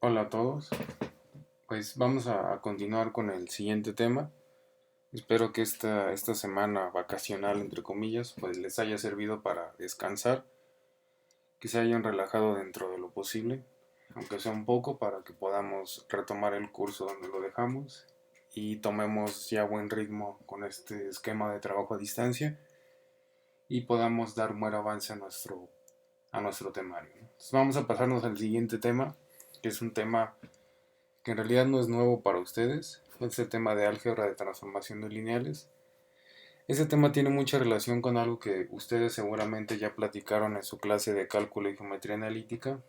Hola a todos, pues vamos a continuar con el siguiente tema. Espero que esta semana vacacional, entre comillas, pues les haya servido para descansar, que se hayan relajado dentro de lo posible, aunque sea un poco, para que podamos retomar el curso donde lo dejamos y tomemos ya buen ritmo con este esquema de trabajo a distancia y podamos dar buen avance a nuestro temario, ¿no? Entonces vamos a pasarnos al siguiente tema, que es un tema que en realidad no es nuevo para ustedes, es el tema de álgebra de transformaciones lineales. Este tema tiene mucha relación con algo que ustedes seguramente ya platicaron en su clase de cálculo y geometría analítica,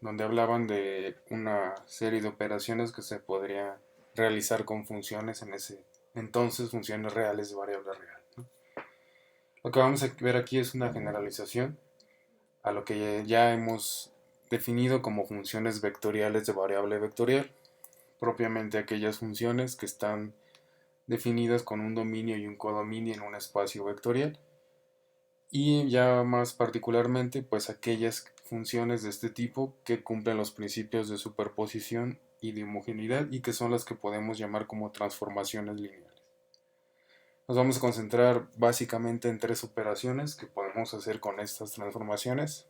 donde hablaban de una serie de operaciones que se podría realizar con funciones en ese entonces, funciones reales de variable real, ¿no? Lo que vamos a ver aquí es una generalización a lo que ya hemos definido como funciones vectoriales de variable vectorial, propiamente aquellas funciones que están definidas con un dominio y un codominio en un espacio vectorial, y ya más particularmente pues aquellas funciones de este tipo que cumplen los principios de superposición y de homogeneidad y que son las que podemos llamar como transformaciones lineales. Nos vamos a concentrar básicamente en tres operaciones que podemos hacer con estas transformaciones,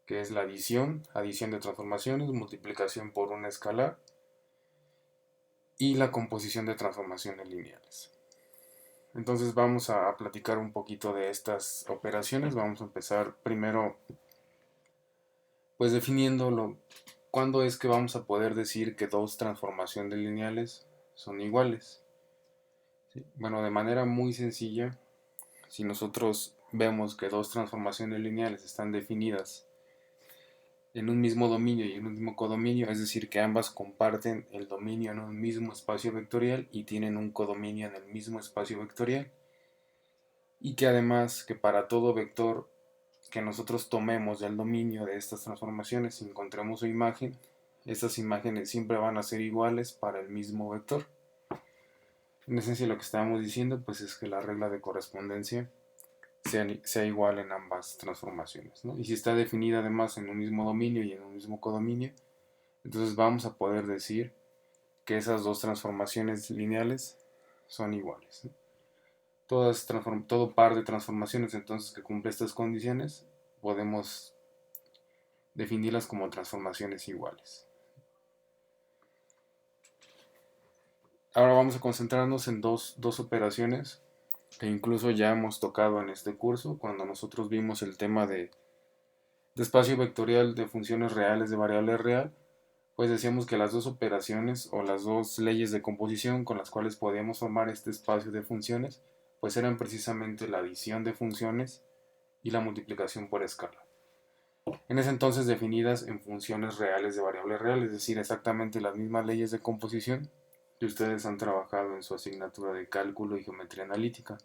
que es la adición de transformaciones, multiplicación por una escalar y la composición de transformaciones lineales. Entonces vamos a platicar un poquito de estas operaciones. Vamos a empezar primero pues definiéndolo. ¿Cuándo es que vamos a poder decir que dos transformaciones lineales son iguales? ¿Sí? Bueno, de manera muy sencilla, si nosotros vemos que dos transformaciones lineales están definidas en un mismo dominio y en un mismo codominio, es decir, que ambas comparten el dominio en un mismo espacio vectorial y tienen un codominio en el mismo espacio vectorial, y que además que para todo vector que nosotros tomemos del dominio de estas transformaciones y encontremos su imagen, estas imágenes siempre van a ser iguales para el mismo vector. En esencia lo que estábamos diciendo pues es que la regla de correspondencia sea igual en ambas transformaciones, ¿no? Y si está definida además en un mismo dominio y en un mismo codominio, entonces vamos a poder decir que esas dos transformaciones lineales son iguales, ¿no? Todo par de transformaciones entonces que cumple estas condiciones podemos definirlas como transformaciones iguales. Ahora vamos a concentrarnos en dos operaciones que incluso ya hemos tocado en este curso cuando nosotros vimos el tema de espacio vectorial de funciones reales de variable real. Pues decíamos que las dos operaciones o las dos leyes de composición con las cuales podíamos formar este espacio de funciones pues eran precisamente la adición de funciones y la multiplicación por escala. En ese entonces definidas en funciones reales de variable real, es decir, exactamente las mismas leyes de composición que ustedes han trabajado en su asignatura de cálculo y geometría analítica.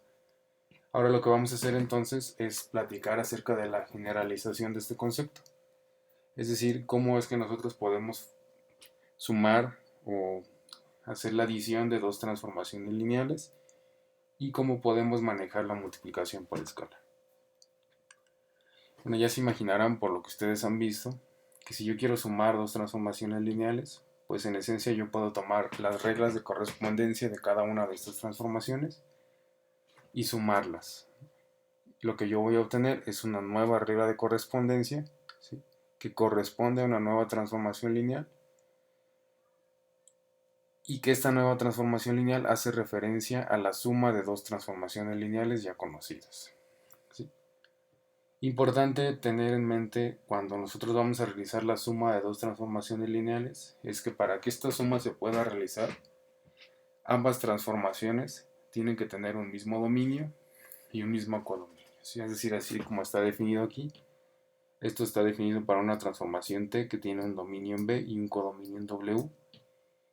Ahora lo que vamos a hacer entonces es platicar acerca de la generalización de este concepto, es decir, cómo es que nosotros podemos sumar o hacer la adición de dos transformaciones lineales y cómo podemos manejar la multiplicación por escala. Bueno, ya se imaginarán por lo que ustedes han visto que si yo quiero sumar dos transformaciones lineales, pues en esencia yo puedo tomar las reglas de correspondencia de cada una de estas transformaciones y sumarlas. Lo que yo voy a obtener es una nueva regla de correspondencia, ¿sí?, que corresponde a una nueva transformación lineal, y que esta nueva transformación lineal hace referencia a la suma de dos transformaciones lineales ya conocidas, ¿sí? Importante tener en mente cuando nosotros vamos a realizar la suma de dos transformaciones lineales es que para que esta suma se pueda realizar, ambas transformaciones tienen que tener un mismo dominio y un mismo codominio, ¿sí? Es decir, así como está definido aquí, esto está definido para una transformación T que tiene un dominio en B y un codominio en W,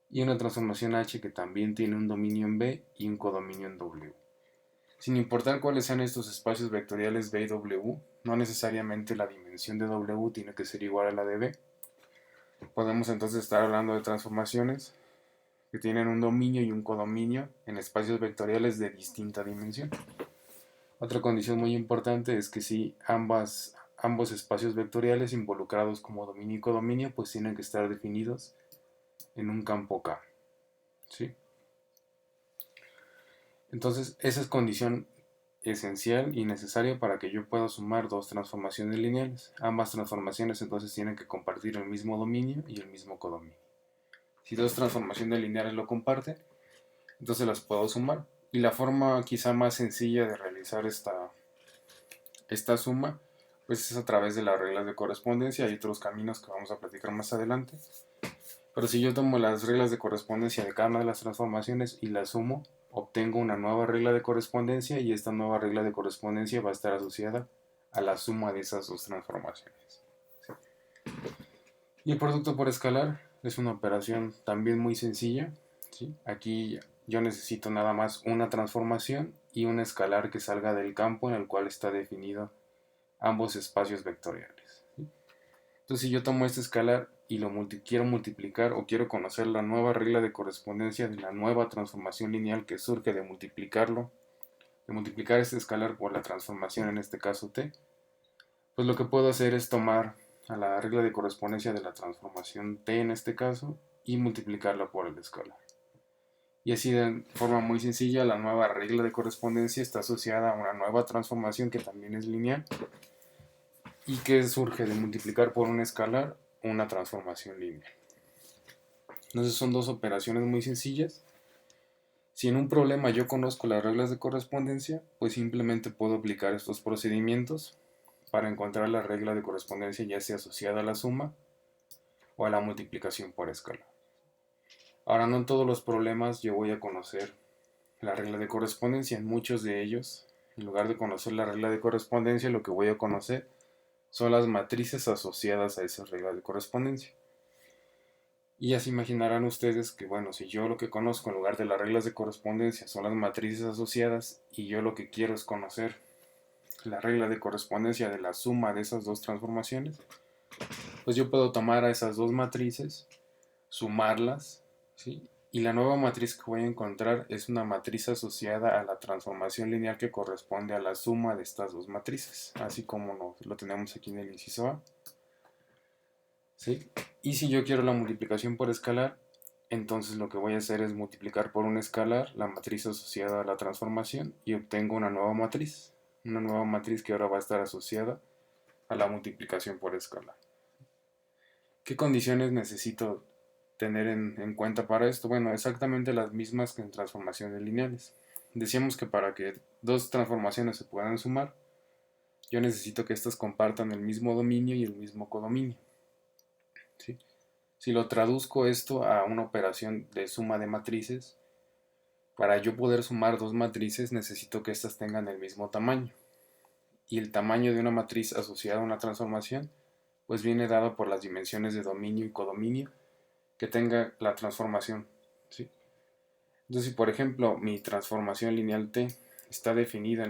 y una transformación H que también tiene un dominio en B y un codominio en W. Sin importar cuáles sean estos espacios vectoriales B y W, no necesariamente la dimensión de W tiene que ser igual a la de B. Podemos entonces estar hablando de transformaciones que tienen un dominio y un codominio en espacios vectoriales de distinta dimensión. Otra condición muy importante es que si ambas ambos espacios vectoriales involucrados como dominio y codominio pues tienen que estar definidos en un campo K, ¿sí? Entonces esa es condición esencial y necesaria para que yo pueda sumar dos transformaciones lineales. Ambas transformaciones entonces tienen que compartir el mismo dominio y el mismo codominio. Si dos transformaciones lineales lo comparten, entonces las puedo sumar. Y la forma quizá más sencilla de realizar esta suma pues es a través de las reglas de correspondencia. Hay otros caminos que vamos a platicar más adelante. Pero si yo tomo las reglas de correspondencia de cada una de las transformaciones y las sumo, obtengo una nueva regla de correspondencia y esta nueva regla de correspondencia va a estar asociada a la suma de esas dos transformaciones. ¿Sí? Y el producto por escalar es una operación también muy sencilla. ¿Sí? Aquí yo necesito nada más una transformación y un escalar que salga del campo en el cual está definido ambos espacios vectoriales. ¿Sí? Entonces si yo tomo este escalar y quiero multiplicar o quiero conocer la nueva regla de correspondencia de la nueva transformación lineal que surge de multiplicar este escalar por la transformación, en este caso t, pues lo que puedo hacer es tomar a la regla de correspondencia de la transformación t en este caso y multiplicarla por el escalar. Y así de forma muy sencilla la nueva regla de correspondencia está asociada a una nueva transformación que también es lineal y que surge de multiplicar por un escalar una transformación lineal. Entonces son dos operaciones muy sencillas. Si en un problema yo conozco las reglas de correspondencia, pues simplemente puedo aplicar estos procedimientos para encontrar la regla de correspondencia ya sea asociada a la suma o a la multiplicación por escalar. Ahora, no en todos los problemas yo voy a conocer la regla de correspondencia. En muchos de ellos, en lugar de conocer la regla de correspondencia, lo que voy a conocer son las matrices asociadas a esas reglas de correspondencia. Y ya se imaginarán ustedes que, bueno, si yo lo que conozco en lugar de las reglas de correspondencia son las matrices asociadas y yo lo que quiero es conocer la regla de correspondencia de la suma de esas dos transformaciones, pues yo puedo tomar a esas dos matrices, sumarlas, ¿sí? Y la nueva matriz que voy a encontrar es una matriz asociada a la transformación lineal que corresponde a la suma de estas dos matrices, así como lo tenemos aquí en el inciso A. ¿Sí? Y si yo quiero la multiplicación por escalar, entonces lo que voy a hacer es multiplicar por un escalar la matriz asociada a la transformación y obtengo una nueva matriz que ahora va a estar asociada a la multiplicación por escalar. ¿Qué condiciones necesito tener en cuenta para esto? Bueno, exactamente las mismas que en transformaciones lineales. Decíamos que para que dos transformaciones se puedan sumar, yo necesito que éstas compartan el mismo dominio y el mismo codominio. ¿Sí? Si lo traduzco esto a una operación de suma de matrices, para yo poder sumar dos matrices necesito que éstas tengan el mismo tamaño. Y el tamaño de una matriz asociada a una transformación pues viene dado por las dimensiones de dominio y codominio que tenga la transformación. ¿Sí? Entonces, si por ejemplo mi transformación lineal t está definida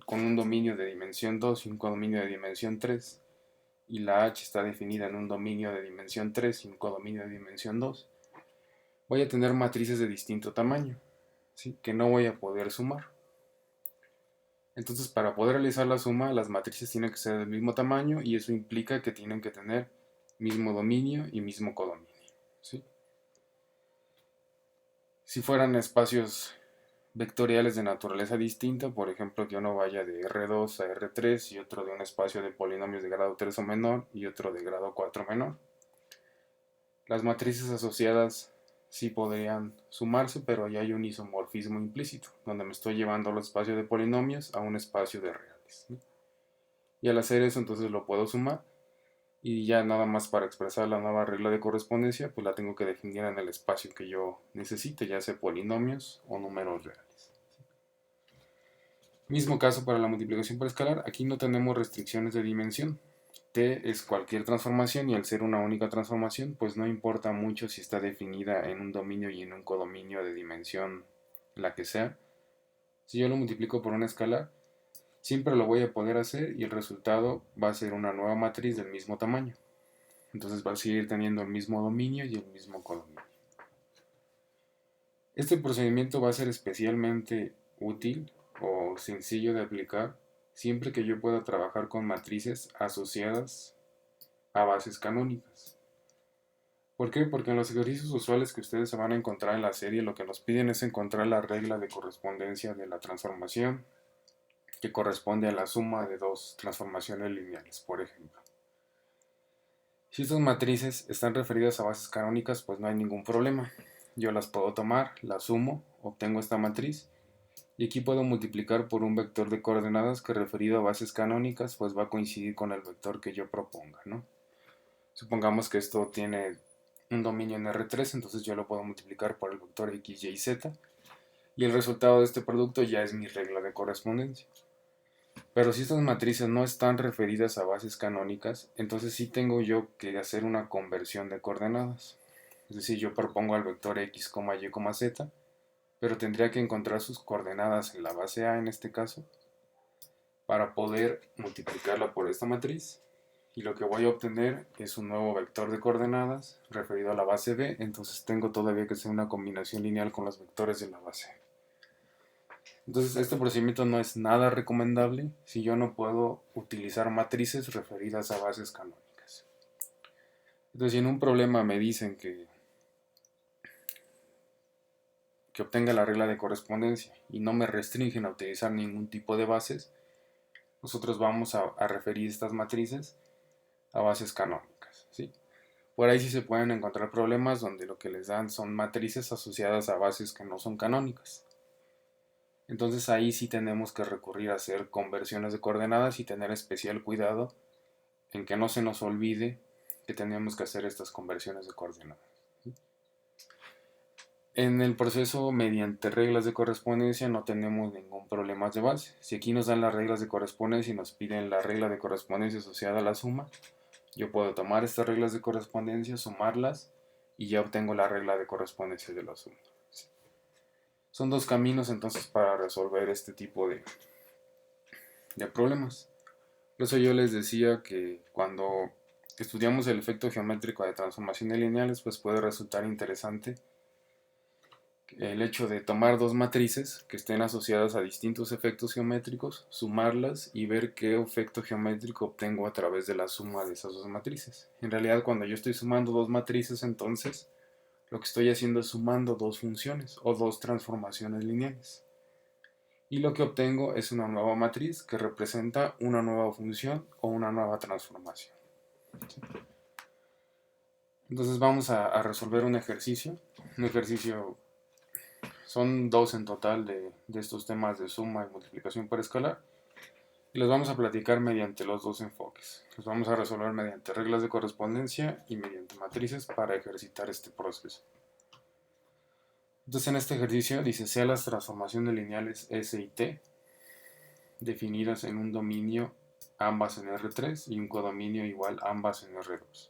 con un dominio de dimensión 2 y un codominio de dimensión 3, y la h está definida en un dominio de dimensión 3 y un codominio de dimensión 2, voy a tener matrices de distinto tamaño, ¿sí? Que no voy a poder sumar. Entonces, para poder realizar la suma, las matrices tienen que ser del mismo tamaño y eso implica que tienen que tener mismo dominio y mismo codominio. ¿Sí? Si fueran espacios vectoriales de naturaleza distinta, por ejemplo, que uno vaya de R2 a R3 y otro de un espacio de polinomios de grado 3 o menor y otro de grado 4 menor, las matrices asociadas sí podrían sumarse, pero ya hay un isomorfismo implícito, donde me estoy llevando los espacios de polinomios a un espacio de reales, ¿no? Y al hacer eso, entonces lo puedo sumar y ya nada más para expresar la nueva regla de correspondencia, pues la tengo que definir en el espacio que yo necesite, ya sea polinomios o números reales. Mismo caso para la multiplicación por escalar, aquí no tenemos restricciones de dimensión. T es cualquier transformación y al ser una única transformación, pues no importa mucho si está definida en un dominio y en un codominio de dimensión la que sea. Si yo lo multiplico por un escalar, siempre lo voy a poder hacer y el resultado va a ser una nueva matriz del mismo tamaño. Entonces va a seguir teniendo el mismo dominio y el mismo codominio. Este procedimiento va a ser especialmente útil o sencillo de aplicar siempre que yo pueda trabajar con matrices asociadas a bases canónicas. ¿Por qué? Porque en los ejercicios usuales que ustedes se van a encontrar en la serie, lo que nos piden es encontrar la regla de correspondencia de la transformación que corresponde a la suma de dos transformaciones lineales, por ejemplo. Si estas matrices están referidas a bases canónicas, pues no hay ningún problema. Yo las puedo tomar, las sumo, obtengo esta matriz, y aquí puedo multiplicar por un vector de coordenadas que referido a bases canónicas, pues va a coincidir con el vector que yo proponga, ¿no? Supongamos que esto tiene un dominio en R3, entonces yo lo puedo multiplicar por el vector X, Y, Z, y el resultado de este producto ya es mi regla de correspondencia. Pero si estas matrices no están referidas a bases canónicas, entonces sí tengo yo que hacer una conversión de coordenadas. Es decir, yo propongo al vector X, Y, Z, pero tendría que encontrar sus coordenadas en la base A en este caso, para poder multiplicarla por esta matriz, y lo que voy a obtener es un nuevo vector de coordenadas referido a la base B, entonces tengo todavía que hacer una combinación lineal con los vectores de la base. Entonces este procedimiento no es nada recomendable si yo no puedo utilizar matrices referidas a bases canónicas. Entonces si en un problema me dicen que obtenga la regla de correspondencia y no me restringen a utilizar ningún tipo de bases, nosotros vamos a referir estas matrices a bases canónicas, ¿sí? Por ahí sí se pueden encontrar problemas donde lo que les dan son matrices asociadas a bases que no son canónicas. Entonces ahí sí tenemos que recurrir a hacer conversiones de coordenadas y tener especial cuidado en que no se nos olvide que tenemos que hacer estas conversiones de coordenadas. En el proceso, mediante reglas de correspondencia, no tenemos ningún problema de base. Si aquí nos dan las reglas de correspondencia y nos piden la regla de correspondencia asociada a la suma, yo puedo tomar estas reglas de correspondencia, sumarlas, y ya obtengo la regla de correspondencia de la suma. Son dos caminos entonces para resolver este tipo de problemas. Por eso yo les decía que cuando estudiamos el efecto geométrico de transformaciones lineales, pues puede resultar interesante el hecho de tomar dos matrices que estén asociadas a distintos efectos geométricos, sumarlas y ver qué efecto geométrico obtengo a través de la suma de esas dos matrices. En realidad, cuando yo estoy sumando dos matrices, entonces lo que estoy haciendo es sumando dos funciones o dos transformaciones lineales. Y lo que obtengo es una nueva matriz que representa una nueva función o una nueva transformación. Entonces vamos a resolver un ejercicio. Son dos en total de estos temas de suma y multiplicación por escalar. Y los vamos a platicar mediante los dos enfoques. Los vamos a resolver mediante reglas de correspondencia y mediante matrices para ejercitar este proceso. Entonces en este ejercicio dice, sea las transformaciones lineales S y T definidas en un dominio ambas en R3 y un codominio igual ambas en R2.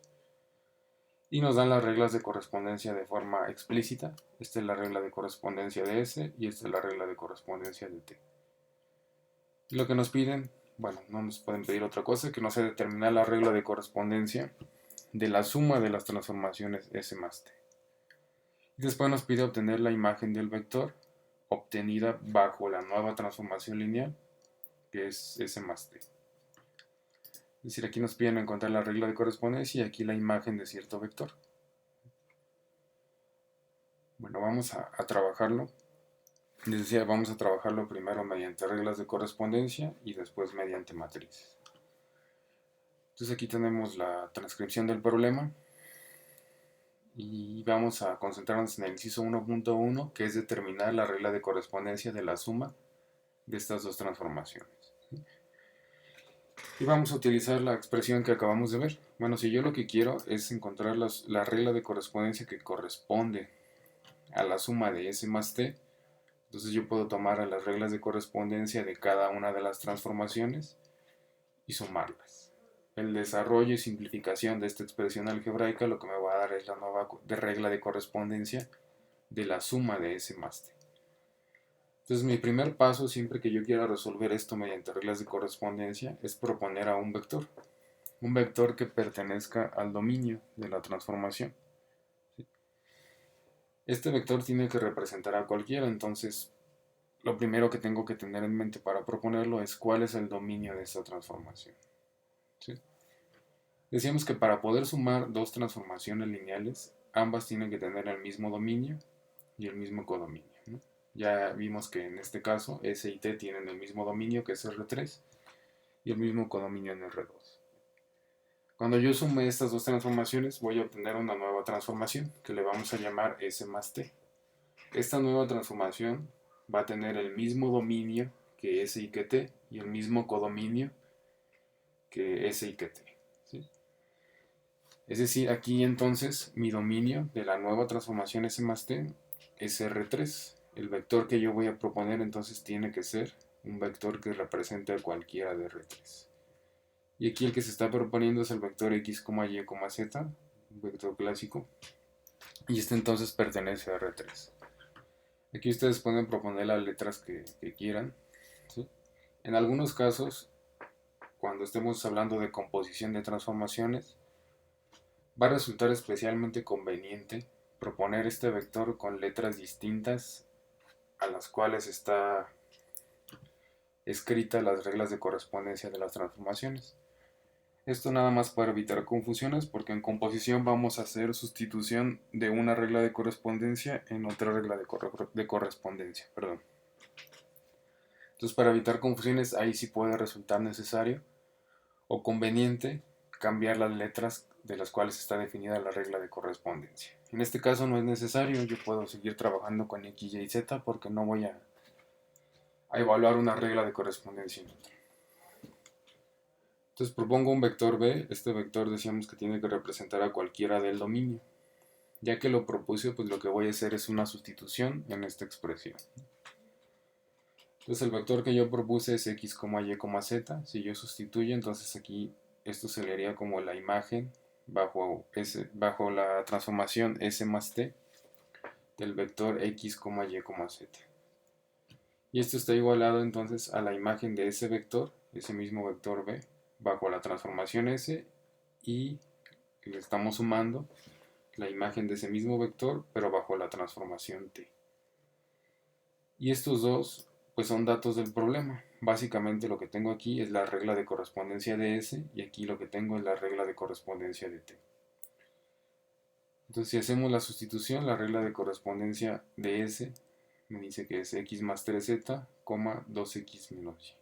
Y nos dan las reglas de correspondencia de forma explícita. Esta es la regla de correspondencia de S y esta es la regla de correspondencia de T. Y lo que nos piden, bueno, no nos pueden pedir otra cosa que no sea determinar la regla de correspondencia de la suma de las transformaciones S más T. Y después nos pide obtener la imagen del vector obtenida bajo la nueva transformación lineal, que es S más T. Es decir, aquí nos piden encontrar la regla de correspondencia y aquí la imagen de cierto vector. Bueno, vamos a trabajarlo. Les decía, vamos a trabajarlo primero mediante reglas de correspondencia y después mediante matrices. Entonces aquí tenemos la transcripción del problema y vamos a concentrarnos en el inciso 1.1, que es determinar la regla de correspondencia de la suma de estas dos transformaciones. Y vamos a utilizar la expresión que acabamos de ver. Bueno, si yo lo que quiero es encontrar la regla de correspondencia que corresponde a la suma de S más T, entonces yo puedo tomar las reglas de correspondencia de cada una de las transformaciones y sumarlas. El desarrollo y simplificación de esta expresión algebraica lo que me va a dar es la nueva regla de correspondencia de la suma de S más T. Entonces mi primer paso, siempre que yo quiera resolver esto mediante reglas de correspondencia, es proponer a un vector que pertenezca al dominio de la transformación. Este vector tiene que representar a cualquiera, entonces lo primero que tengo que tener en mente para proponerlo es cuál es el dominio de esta transformación. ¿Sí? Decíamos que para poder sumar dos transformaciones lineales, ambas tienen que tener el mismo dominio y el mismo codominio, ¿no? Ya vimos que en este caso S y T tienen el mismo dominio, que es R3, y el mismo codominio en R2. Cuando yo sume estas dos transformaciones, voy a obtener una nueva transformación que le vamos a llamar S más T. Esta nueva transformación va a tener el mismo dominio que S y que T y el mismo codominio que S y que T, ¿sí? Es decir, aquí entonces mi dominio de la nueva transformación S más T es R3. El vector que yo voy a proponer entonces tiene que ser un vector que represente a cualquiera de R3. Y aquí el que se está proponiendo es el vector x, y, z, un vector clásico. Y este entonces pertenece a R3. Aquí ustedes pueden proponer las letras que quieran, ¿sí? En algunos casos, cuando estemos hablando de composición de transformaciones, va a resultar especialmente conveniente proponer este vector con letras distintas a las cuales está escritas las reglas de correspondencia de las transformaciones. Esto nada más para evitar confusiones, porque en composición vamos a hacer sustitución de una regla de correspondencia en otra regla de correspondencia. Perdón. Entonces, para evitar confusiones, ahí sí puede resultar necesario o conveniente cambiar las letras de las cuales está definida la regla de correspondencia. En este caso no es necesario, yo puedo seguir trabajando con x, y, z porque no voy a evaluar una regla de correspondencia en otra. Entonces propongo un vector b, este vector decíamos que tiene que representar a cualquiera del dominio. Ya que lo propuse, pues lo que voy a hacer es una sustitución en esta expresión. Entonces el vector que yo propuse es x, y, z. Si yo sustituyo, entonces aquí esto se le haría como la imagen bajo la transformación S más T del vector x, y, z. Y esto está igualado entonces a la imagen de ese vector, ese mismo vector b, bajo la transformación S, y le estamos sumando la imagen de ese mismo vector, pero bajo la transformación t. Y estos dos pues son datos del problema. Básicamente lo que tengo aquí es la regla de correspondencia de S y aquí lo que tengo es la regla de correspondencia de T. Entonces si hacemos la sustitución, la regla de correspondencia de S me dice que es x más 3z, 2x menos y.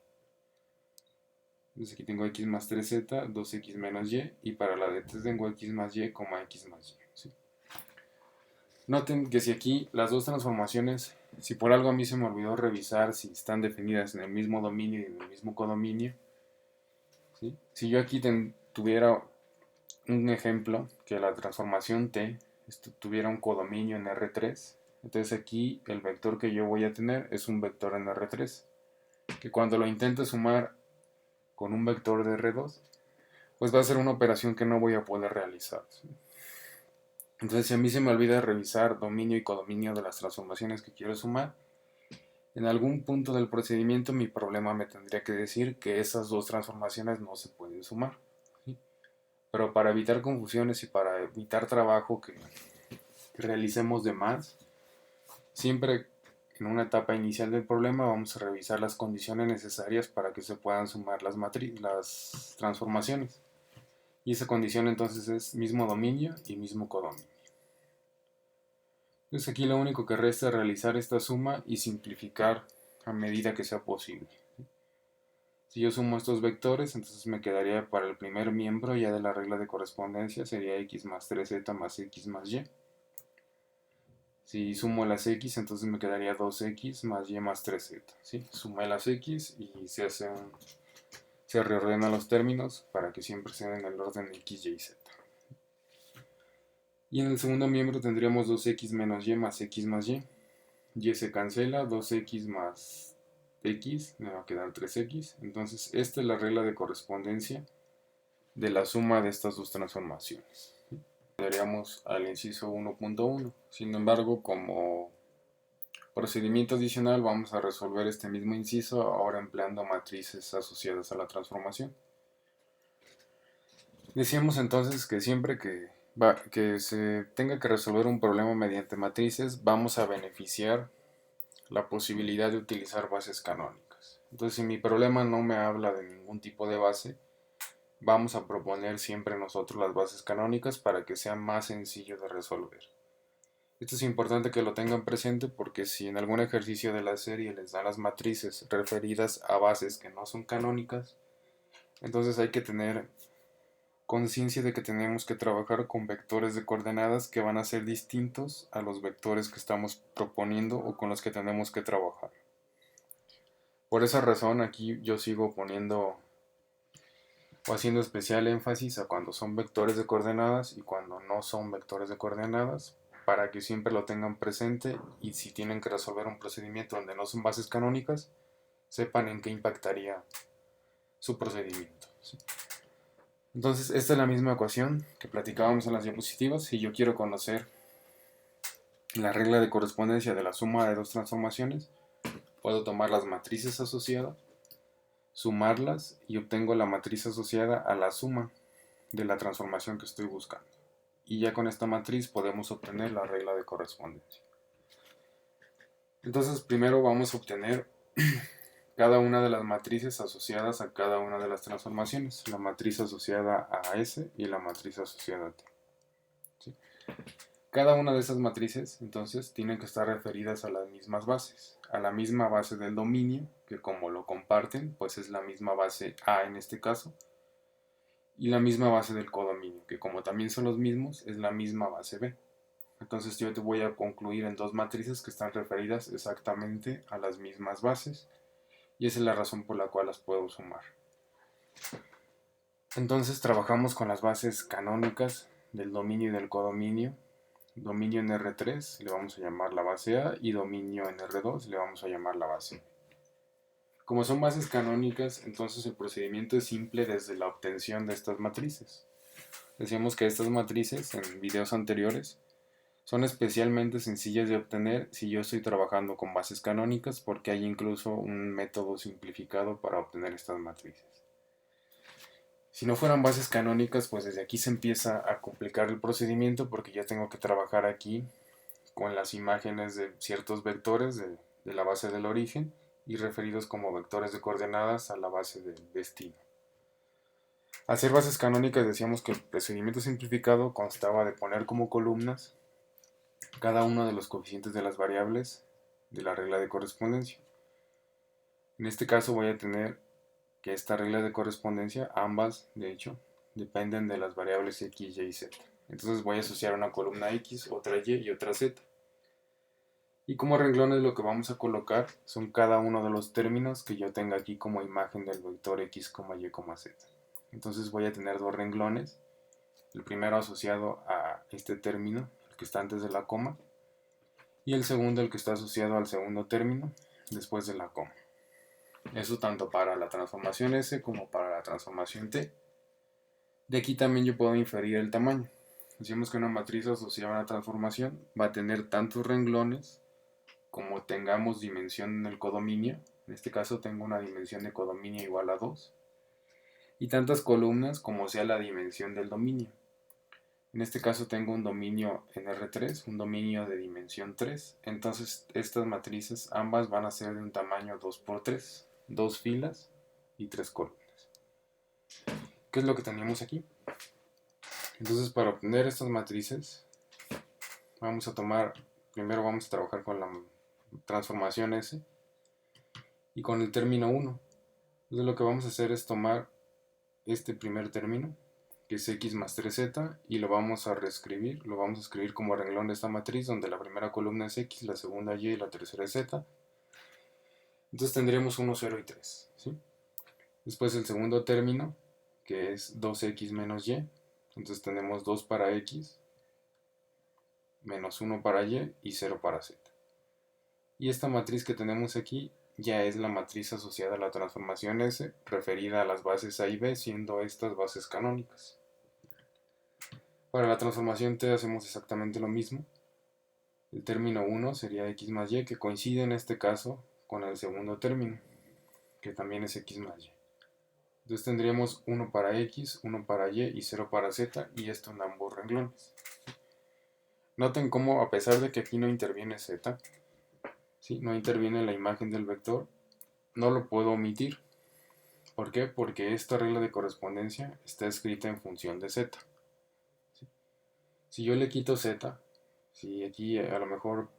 Entonces aquí tengo x más 3z, 2x menos y, y para la de T tengo x más y, x más y. ¿Sí? Noten que si aquí las dos transformaciones, si por algo a mí se me olvidó revisar si están definidas en el mismo dominio y en el mismo codominio, ¿sí? Si yo aquí tuviera un ejemplo que la transformación t tuviera un codominio en R3, entonces aquí el vector que yo voy a tener es un vector en R3, que cuando lo intente sumar con un vector de R2, pues va a ser una operación que no voy a poder realizar, ¿sí? Entonces, si a mí se me olvida revisar dominio y codominio de las transformaciones que quiero sumar, en algún punto del procedimiento mi problema me tendría que decir que esas dos transformaciones no se pueden sumar, ¿sí? Pero para evitar confusiones y para evitar trabajo que realicemos de más, siempre en una etapa inicial del problema vamos a revisar las condiciones necesarias para que se puedan sumar las transformaciones. Y esa condición entonces es mismo dominio y mismo codominio. Entonces aquí lo único que resta es realizar esta suma y simplificar a medida que sea posible. Si yo sumo estos vectores, entonces me quedaría para el primer miembro ya de la regla de correspondencia, sería x más 3z más x más y. Si sumo las x, entonces me quedaría 2x más y más 3z. ¿Sí? Sumé las x y se reordenan los términos para que siempre sean en el orden x, y, z. Y en el segundo miembro tendríamos 2x menos y más x más y. Y se cancela, 2x más x, me va a quedar 3x. Entonces esta es la regla de correspondencia de la suma de estas dos transformaciones. Daríamos al inciso 1.1. Sin embargo, como procedimiento adicional vamos a resolver este mismo inciso ahora empleando matrices asociadas a la transformación. Decíamos entonces que siempre que se tenga que resolver un problema mediante matrices, vamos a beneficiar la posibilidad de utilizar bases canónicas. Entonces, si mi problema no me habla de ningún tipo de base, vamos a proponer siempre nosotros las bases canónicas para que sea más sencillo de resolver. Esto es importante que lo tengan presente porque si en algún ejercicio de la serie les dan las matrices referidas a bases que no son canónicas, entonces hay que tener conciencia de que tenemos que trabajar con vectores de coordenadas que van a ser distintos a los vectores que estamos proponiendo o con los que tenemos que trabajar. Por esa razón aquí yo sigo poniendo o haciendo especial énfasis a cuando son vectores de coordenadas y cuando no son vectores de coordenadas, para que siempre lo tengan presente y si tienen que resolver un procedimiento donde no son bases canónicas, sepan en qué impactaría su procedimiento. ¿Sí? Entonces, esta es la misma ecuación que platicábamos en las diapositivas. Si yo quiero conocer la regla de correspondencia de la suma de dos transformaciones, puedo tomar las matrices asociadas, sumarlas y obtengo la matriz asociada a la suma de la transformación que estoy buscando. Y ya con esta matriz podemos obtener la regla de correspondencia. Entonces, primero vamos a obtener cada una de las matrices asociadas a cada una de las transformaciones. La matriz asociada a S y la matriz asociada a T. ¿Sí? Cada una de esas matrices, entonces, tienen que estar referidas a las mismas bases. A la misma base del dominio, que como lo comparten, pues es la misma base A en este caso. Y la misma base del codominio, que como también son los mismos, es la misma base B. Entonces yo te voy a concluir en dos matrices que están referidas exactamente a las mismas bases. Y esa es la razón por la cual las puedo sumar. Entonces trabajamos con las bases canónicas del dominio y del codominio. Dominio en R3 le vamos a llamar la base A y dominio en R2 le vamos a llamar la base B. Como son bases canónicas, entonces el procedimiento es simple desde la obtención de estas matrices. Decíamos que estas matrices en videos anteriores son especialmente sencillas de obtener si yo estoy trabajando con bases canónicas porque hay incluso un método simplificado para obtener estas matrices. Si no fueran bases canónicas, pues desde aquí se empieza a complicar el procedimiento porque ya tengo que trabajar aquí con las imágenes de ciertos vectores de la base del origen y referidos como vectores de coordenadas a la base del destino. Al ser bases canónicas decíamos que el procedimiento simplificado constaba de poner como columnas cada uno de los coeficientes de las variables de la regla de correspondencia. En este caso voy a tener que esta regla de correspondencia, ambas de hecho, dependen de las variables x, y y z. Entonces voy a asociar una columna x, otra y y otra z. Y como renglones lo que vamos a colocar son cada uno de los términos que yo tenga aquí como imagen del vector x, y, z. Entonces voy a tener dos renglones. El primero asociado a este término, el que está antes de la coma, y el segundo el que está asociado al segundo término después de la coma. Eso tanto para la transformación S como para la transformación T. De aquí también yo puedo inferir el tamaño. Decimos que una matriz asociada a una transformación va a tener tantos renglones como tengamos dimensión en el codominio. En este caso tengo una dimensión de codominio igual a 2. Y tantas columnas como sea la dimensión del dominio. En este caso tengo un dominio en R3, un dominio de dimensión 3. Entonces estas matrices ambas van a ser de un tamaño 2×3. 2 filas y 3 columnas. ¿Qué es lo que tenemos aquí? Entonces para obtener estas matrices primero vamos a trabajar con la transformación S y con el término 1. Entonces lo que vamos a hacer es tomar este primer término, que es x más 3z, y lo vamos a reescribir, lo vamos a escribir como renglón de esta matriz, donde la primera columna es x, la segunda y la tercera es z. Entonces tendríamos 1, 0 y 3. ¿Sí? Después el segundo término, que es 2x menos y, entonces tenemos 2 para x, menos 1 para y 0 para z. Y esta matriz que tenemos aquí ya es la matriz asociada a la transformación S, referida a las bases A y B, siendo estas bases canónicas. Para la transformación T hacemos exactamente lo mismo. El término 1 sería x más y, que coincide en este caso con el segundo término, que también es x más y. Entonces tendríamos 1 para x, 1 para y 0 para z, y esto en ambos renglones. Noten cómo, a pesar de que aquí no interviene z, ¿sí? No interviene la imagen del vector, no lo puedo omitir. ¿Por qué? Porque esta regla de correspondencia está escrita en función de z. ¿Sí? Si yo le quito z, si aquí a lo mejor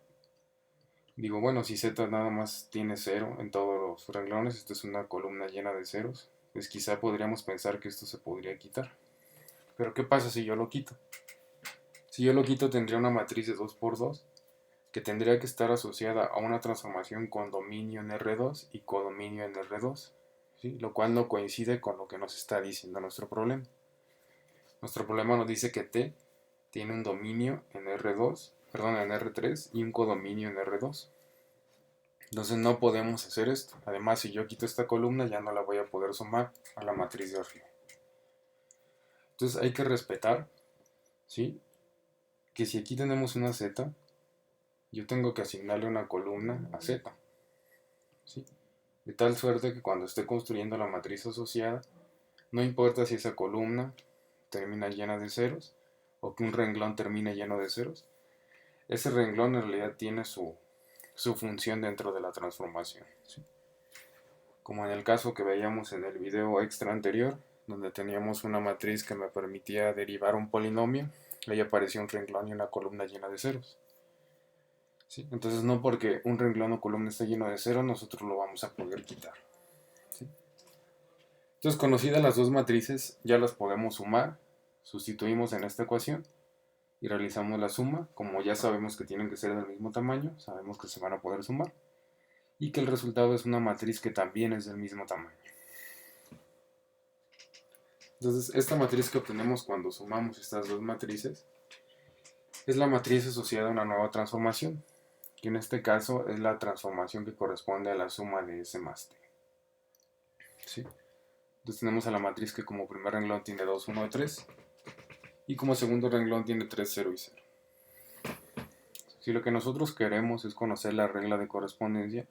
digo, bueno, si z nada más tiene 0 en todos los renglones, esto es una columna llena de ceros, pues quizá podríamos pensar que esto se podría quitar. Pero ¿qué pasa si yo lo quito? Si yo lo quito tendría una matriz de 2 por 2 que tendría que estar asociada a una transformación con dominio en R2 y codominio en R2, ¿sí? Lo cual no coincide con lo que nos está diciendo nuestro problema. Nuestro problema nos dice que T tiene un dominio en R2, perdón, en R3 y un codominio en R2. Entonces no podemos hacer esto. Además, si yo quito esta columna, ya no la voy a poder sumar a la matriz de arriba. Entonces hay que respetar, ¿sí? Que si aquí tenemos una z, yo tengo que asignarle una columna a z, ¿sí? De tal suerte que cuando esté construyendo la matriz asociada, no importa si esa columna termina llena de ceros o que un renglón termine lleno de ceros, ese renglón en realidad tiene su función dentro de la transformación, ¿sí? Como en el caso que veíamos en el video extra anterior, donde teníamos una matriz que me permitía derivar un polinomio, ahí aparecía un renglón y una columna llena de ceros. ¿Sí? Entonces no porque un renglón o columna esté lleno de ceros, nosotros lo vamos a poder quitar. ¿Sí? Entonces, conocidas las dos matrices, ya las podemos sumar, sustituimos en esta ecuación y realizamos la suma. Como ya sabemos que tienen que ser del mismo tamaño, sabemos que se van a poder sumar y que el resultado es una matriz que también es del mismo tamaño. Entonces, esta matriz que obtenemos cuando sumamos estas dos matrices es la matriz asociada a una nueva transformación, que en este caso es la transformación que corresponde a la suma de S más T. ¿Sí? Entonces tenemos a la matriz que como primer renglón tiene 2, 1 y 3, y como segundo renglón tiene 3, 0 y 0. Si lo que nosotros queremos es conocer la regla de correspondencia,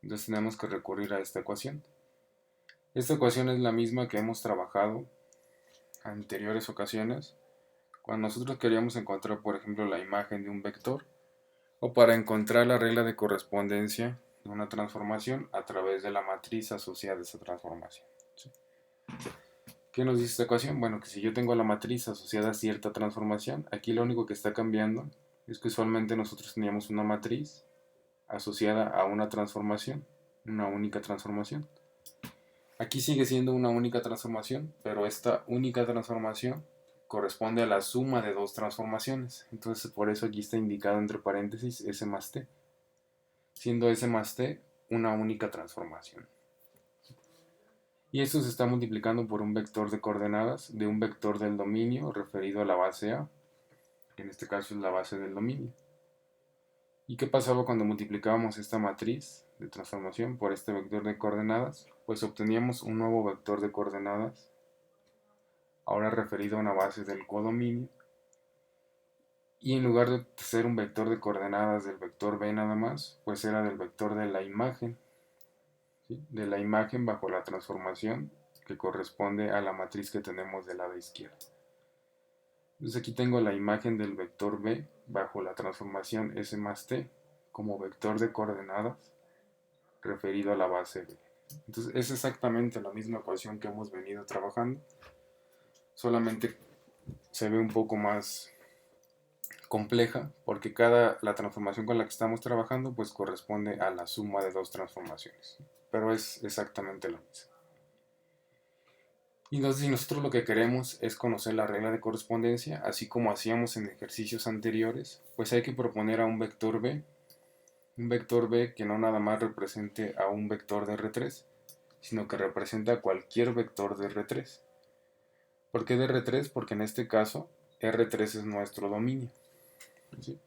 entonces tenemos que recurrir a esta ecuación. Esta ecuación es la misma que hemos trabajado en anteriores ocasiones, cuando nosotros queríamos encontrar, por ejemplo, la imagen de un vector, o para encontrar la regla de correspondencia de una transformación a través de la matriz asociada a esa transformación. ¿Sí? ¿Qué nos dice esta ecuación? Bueno, que si yo tengo la matriz asociada a cierta transformación, aquí lo único que está cambiando es que usualmente nosotros teníamos una matriz asociada a una transformación, una única transformación. Aquí sigue siendo una única transformación, pero esta única transformación corresponde a la suma de dos transformaciones. Entonces por eso aquí está indicado entre paréntesis S más T, siendo S más T una única transformación. Y esto se está multiplicando por un vector de coordenadas de un vector del dominio referido a la base A, que en este caso es la base del dominio. ¿Y qué pasaba cuando multiplicábamos esta matriz de transformación por este vector de coordenadas? Pues obteníamos un nuevo vector de coordenadas, ahora referido a una base del codominio, y en lugar de ser un vector de coordenadas del vector B nada más, pues era del vector de la imagen, ¿sí? De la imagen bajo la transformación que corresponde a la matriz que tenemos del lado izquierdo. Entonces aquí tengo la imagen del vector B bajo la transformación S más T como vector de coordenadas referido a la base B. Entonces es exactamente la misma ecuación que hemos venido trabajando, solamente se ve un poco más compleja porque la transformación con la que estamos trabajando pues corresponde a la suma de dos transformaciones, pero es exactamente lo mismo. Y entonces si nosotros lo que queremos es conocer la regla de correspondencia, así como hacíamos en ejercicios anteriores, pues hay que proponer a un vector B que no nada más represente a un vector de R3, sino que representa cualquier vector de R3. ¿Por qué de R3? Porque en este caso R3 es nuestro dominio. ¿Sí?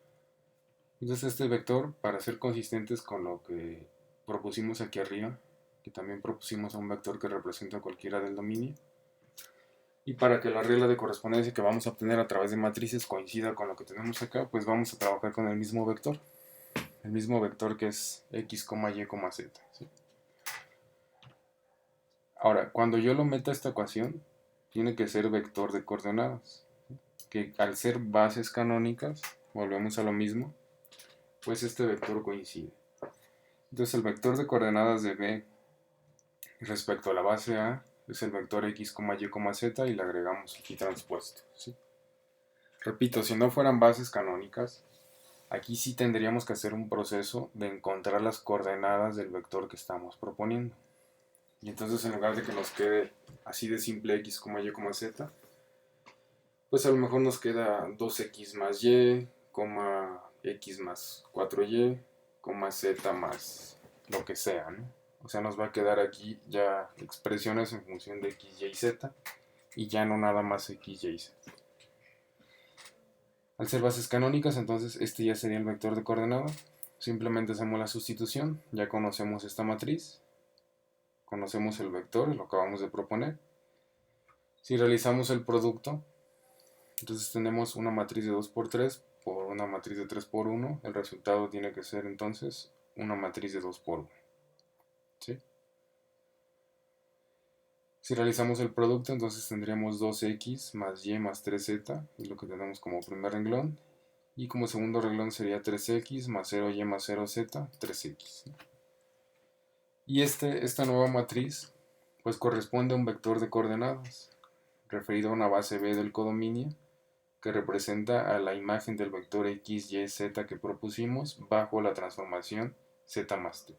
Entonces este vector, para ser consistentes con lo que propusimos aquí arriba, que también propusimos a un vector que representa cualquiera del dominio, y para que la regla de correspondencia que vamos a obtener a través de matrices coincida con lo que tenemos acá, pues vamos a trabajar con el mismo vector que es x, y, z. ¿Sí? Ahora, cuando yo lo meta a esta ecuación, tiene que ser vector de coordenadas, ¿sí? Que al ser bases canónicas, volvemos a lo mismo, pues este vector coincide. Entonces el vector de coordenadas de B respecto a la base A es el vector x, y, z y le agregamos aquí transpuesto, ¿sí? Repito, si no fueran bases canónicas, aquí sí tendríamos que hacer un proceso de encontrar las coordenadas del vector que estamos proponiendo. Y entonces en lugar de que nos quede así de simple x, y, z, pues a lo mejor nos queda 2x más y, x más 4y, z más lo que sea, ¿no? O sea, nos va a quedar aquí ya expresiones en función de x, y, z, y ya no nada más x, y, z. Al ser bases canónicas, entonces este ya sería el vector de coordenadas. Simplemente hacemos la sustitución, ya conocemos esta matriz, conocemos el vector, lo acabamos de proponer. Si realizamos el producto, entonces tenemos una matriz de 2 por 3 por una matriz de 3 por 1. El resultado tiene que ser entonces una matriz de 2 por 1. ¿Sí? Si realizamos el producto, entonces tendríamos 2x más y más 3z, es lo que tenemos como primer renglón. Y como segundo renglón sería 3x más 0y más 0z, 3x. Y esta nueva matriz pues corresponde a un vector de coordenadas referido a una base B del codominio que representa a la imagen del vector x, y, z que propusimos bajo la transformación z más t,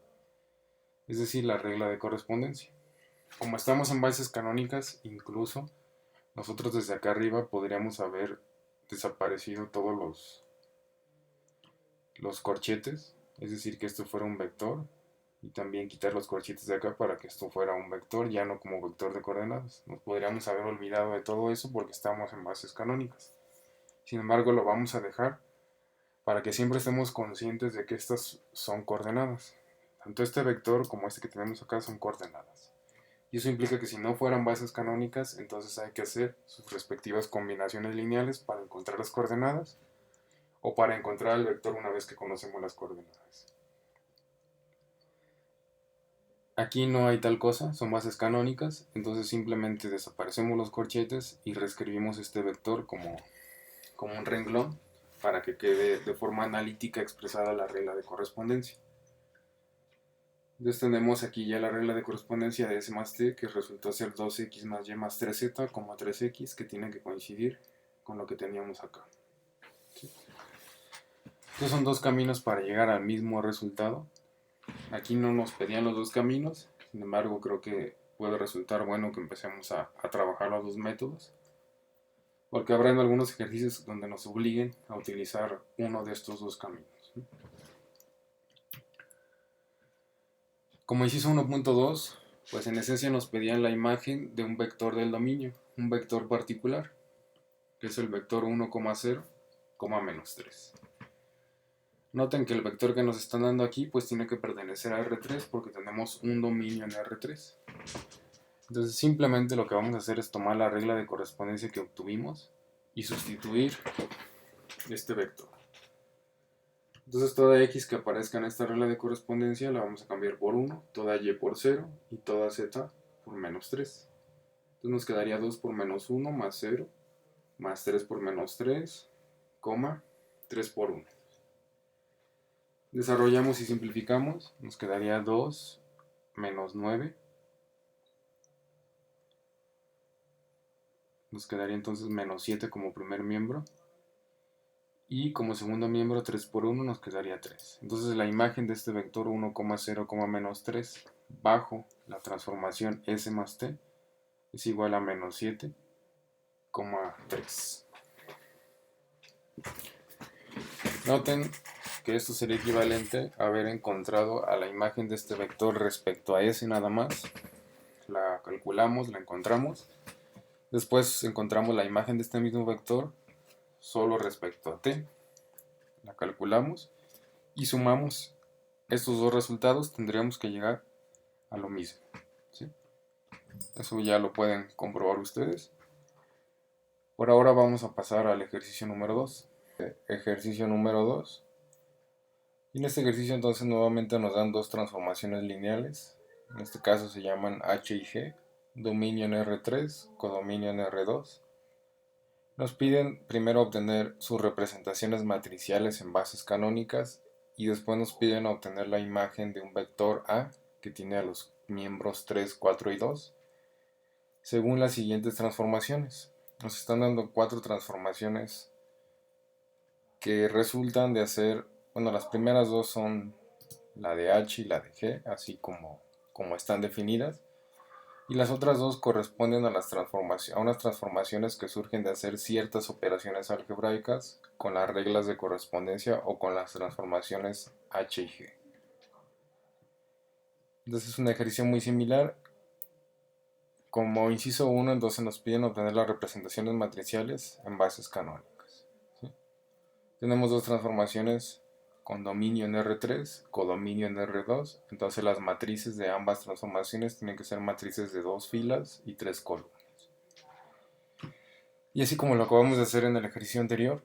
es decir, la regla de correspondencia. Como estamos en bases canónicas, incluso nosotros desde acá arriba podríamos haber desaparecido todos los corchetes, es decir, que esto fuera un vector, y también quitar los corchetes de acá para que esto fuera un vector, ya no como vector de coordenadas. Nos podríamos haber olvidado de todo eso porque estamos en bases canónicas. Sin embargo, lo vamos a dejar para que siempre estemos conscientes de que estas son coordenadas. Tanto este vector como este que tenemos acá son coordenadas. Y eso implica que si no fueran bases canónicas, entonces hay que hacer sus respectivas combinaciones lineales para encontrar las coordenadas o para encontrar el vector una vez que conocemos las coordenadas. Aquí no hay tal cosa, son bases canónicas, entonces simplemente desaparecemos los corchetes y reescribimos este vector como un renglón para que quede de forma analítica expresada la regla de correspondencia. Entonces tenemos aquí ya la regla de correspondencia de S más T, que resultó ser 2x más y más 3z, como 3x, que tienen que coincidir con lo que teníamos acá. ¿Sí? Estos son dos caminos para llegar al mismo resultado. Aquí no nos pedían los dos caminos, sin embargo creo que puede resultar bueno que empecemos a trabajar los dos métodos, porque habrá en algunos ejercicios donde nos obliguen a utilizar uno de estos dos caminos. Como inciso 1.2, pues en esencia nos pedían la imagen de un vector del dominio, un vector particular, que es el vector 1,0, menos 3. Noten que el vector que nos están dando aquí pues tiene que pertenecer a R3 porque tenemos un dominio en R3. Entonces simplemente lo que vamos a hacer es tomar la regla de correspondencia que obtuvimos y sustituir este vector. Entonces toda x que aparezca en esta regla de correspondencia la vamos a cambiar por 1, toda y por 0 y toda z por menos 3. Entonces nos quedaría 2 por menos 1 más 0, más 3 por menos 3, 3 por 1. Desarrollamos y simplificamos, nos quedaría 2 menos 9. Nos quedaría entonces menos 7 como primer miembro. Y como segundo miembro 3 por 1 nos quedaría 3. Entonces la imagen de este vector 1,0, menos 3 bajo la transformación S más T es igual a menos 7, 3. Noten que esto sería equivalente a haber encontrado a la imagen de este vector respecto a S nada más. La calculamos, la encontramos. Después encontramos la imagen de este mismo vector solo respecto a T. La calculamos y sumamos estos dos resultados, tendríamos que llegar a lo mismo. ¿Sí? Eso ya lo pueden comprobar ustedes. Por ahora vamos a pasar al ejercicio número 2. Ejercicio número 2. Y en este ejercicio entonces nuevamente nos dan dos transformaciones lineales. En este caso se llaman H y G, dominio en R3, codominio en R2. Nos piden primero obtener sus representaciones matriciales en bases canónicas y después nos piden obtener la imagen de un vector A que tiene a los miembros 3, 4 y 2 según las siguientes transformaciones. Nos están dando 4 transformaciones que resultan de hacer, bueno, las primeras dos son la de H y la de G, así como están definidas. Y las otras dos corresponden a, a unas transformaciones que surgen de hacer ciertas operaciones algebraicas con las reglas de correspondencia o con las transformaciones H y G. Entonces es un ejercicio muy similar. Como inciso 1, entonces nos piden obtener las representaciones matriciales en bases canónicas. ¿Sí? Tenemos dos transformaciones con dominio en R3, codominio en R2, entonces las matrices de ambas transformaciones tienen que ser matrices de 2 filas y 3 columnas. Y así como lo acabamos de hacer en el ejercicio anterior,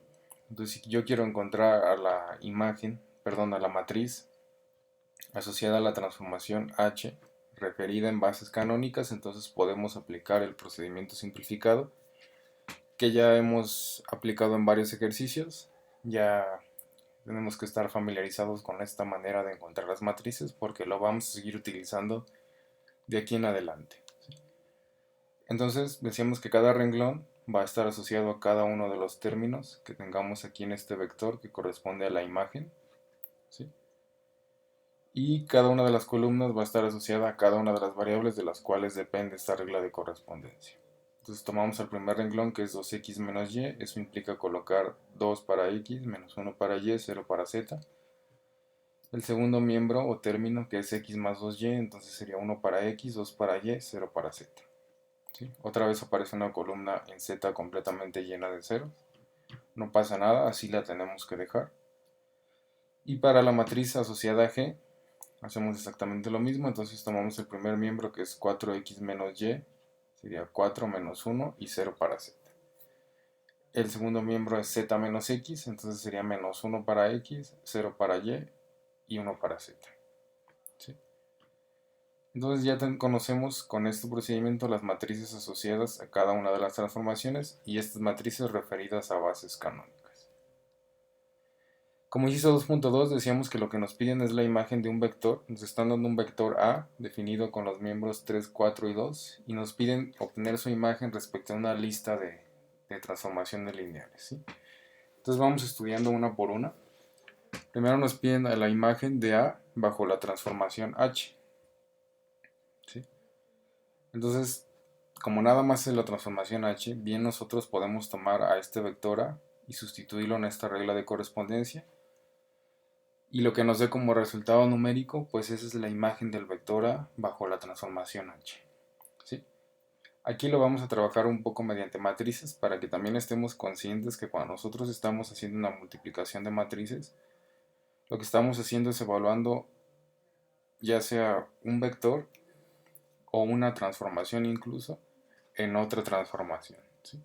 entonces si yo quiero encontrar a la imagen, perdón, a la matriz asociada a la transformación H referida en bases canónicas, entonces podemos aplicar el procedimiento simplificado que ya hemos aplicado en varios ejercicios. Ya tenemos que estar familiarizados con esta manera de encontrar las matrices porque lo vamos a seguir utilizando de aquí en adelante. Entonces decíamos que cada renglón va a estar asociado a cada uno de los términos que tengamos aquí en este vector que corresponde a la imagen, ¿sí? Y cada una de las columnas va a estar asociada a cada una de las variables de las cuales depende esta regla de correspondencia. Entonces tomamos el primer renglón que es 2x menos y, eso implica colocar 2 para x, menos 1 para y, 0 para z. El segundo miembro o término que es x más 2y, entonces sería 1 para x, 2 para y, 0 para z. ¿Sí? Otra vez aparece una columna en z completamente llena de ceros. No pasa nada, así la tenemos que dejar. Y para la matriz asociada a G, hacemos exactamente lo mismo. Entonces tomamos el primer miembro que es 4x menos y, sería 4 menos 1 y 0 para z. El segundo miembro es z menos x, entonces sería menos 1 para x, 0 para y 1 para z. ¿Sí? Entonces ya conocemos con este procedimiento las matrices asociadas a cada una de las transformaciones y estas matrices referidas a bases canónicas. Como inciso 2.2 decíamos que lo que nos piden es la imagen de un vector. Nos están dando un vector A definido con los miembros 3, 4 y 2 y nos piden obtener su imagen respecto a una lista de transformaciones lineales. ¿Sí? Entonces vamos estudiando una por una. Primero nos piden la imagen de A bajo la transformación H. ¿Sí? Entonces, como nada más es la transformación H, bien nosotros podemos tomar a este vector A y sustituirlo en esta regla de correspondencia. Y lo que nos dé como resultado numérico, pues esa es la imagen del vector A bajo la transformación H. ¿Sí? Aquí lo vamos a trabajar un poco mediante matrices para que también estemos conscientes que cuando nosotros estamos haciendo una multiplicación de matrices, lo que estamos haciendo es evaluando ya sea un vector o una transformación incluso en otra transformación. ¿Sí?